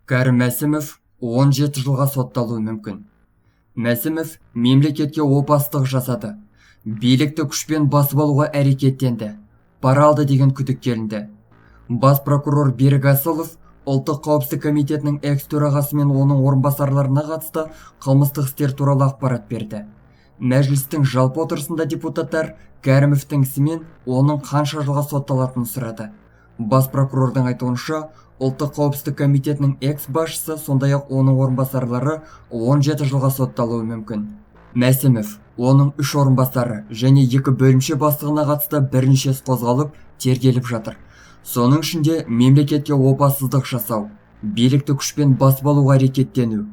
Кәрім Мәсімов 17 жылға сотталуы мүмкін. Мәсімов мемлекетке опасыздық жасады. Билікті күшпен басып алуға әрекеттенді. Пара алды деген күдікке. Бас прокурор Берік Асылов Ұлттық қауіпсіздік комитетінің экс-төрағасы мен оның орынбасарларына қатысты қылмыстық істер туралы ақпарат берді. Мәжілістің жалпы отырысында депутаттар Кәрімовтің ісі мен оның қанша жылға сотталатынын сұрады. Бас прокурордың айтуынша, Ұлттық қауіпсіздік комитетінің экс-басшысы, сондай-ақ оның орынбасарлары 17 жылға сотталуы мүмкін. Мәсімов, оның 3 орынбасары және 2 бөлімше бастығына қатысты бірнеше іс қозғалып, тергеліп жатыр. Соның ішінде мемлекетке опасыздық жасау, билікті күшпен басып алуға әрекеттену,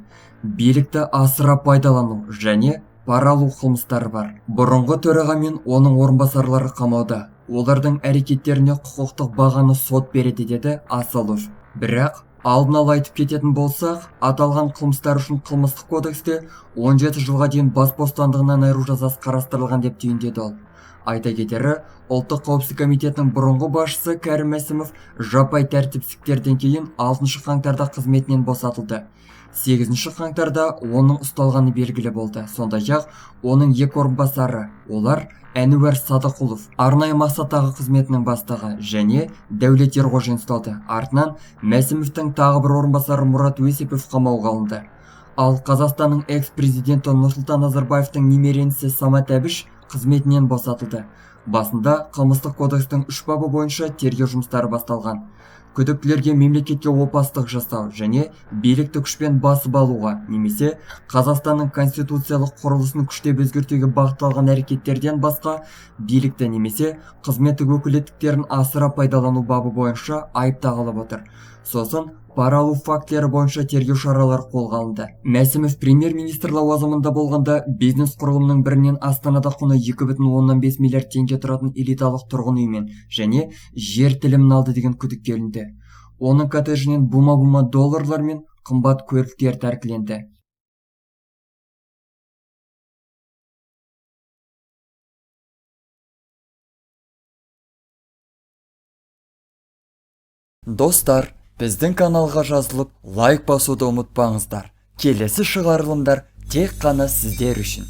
билікті асыра пайдалану және пара алу қылмыстары бар. Бұрынғы төраға мен оның орынбасарлары қамауда. Олардың әрекеттеріне құқықтық бағаны сот береді, деді Асылов. Бірақ алдын ала айтып кететін болсақ, аталған қылмыстар үшін қылмыстық кодексте 17 жылға дейін бас бостандығынан айыру жазасы қарастырылған деп түйіндеді ол. Айта кетері, Ұлттық қауіпсіздік комитетінің бұрынғы басшысы Кәрім Мәсімов жаппай тәртіпсіздіктерден кейін 6 қаңтарда қызметінен босатылды. 8 қаңтарда оның ұсталғаны белгілі болды. Сондай-ақ оның 2 орынбасары, олар Әнуар Садықұлов, арнайы мақсаттағы қызметінің бастығы, және Дәулет Ерғожин ұсталды. Артынан Мәсімовтің тағы бір орынбасары Мұрат Өсепов қамауға алынды. Ал Қазақстанның экс-президенті Нұрсұлтан Назарбаевтың немересі Самат Әбіш қызметінен босатылды. Басында қылмыстық кодекстің 3 бабы бойынша тергеу жұмыстары басталған. Күдіктілерге мемлекетке опасыздық жасау және билікті күшпен басып алуға немесе Қазақстанның конституциялық құрылысын күштеп өзгертуге бағытталған әрекеттерден басқа билікті немесе қызметтік өкілеттіктерін асыра пайдалану бабы бойынша айып тағылып отыр. Сосын пара алу фактілері бойынша тергеу шаралары қолға алынды. Мәсімов премьер-министр лауазымында болғанда бизнес құрылымның бірінен Астанада құны 2,5 миллиард теңге тұратын элиталық тұрғын үймен және жер телімін алды деген күдікке ілінді. Оның коттеджінен бума-бума долларлар мен қымбат көліктер тәркіленді. Достар, біздің каналға жазылып, лайк басуды ұмытпаңыздар. Келесі шығарылымдар тек қана сіздер үшін.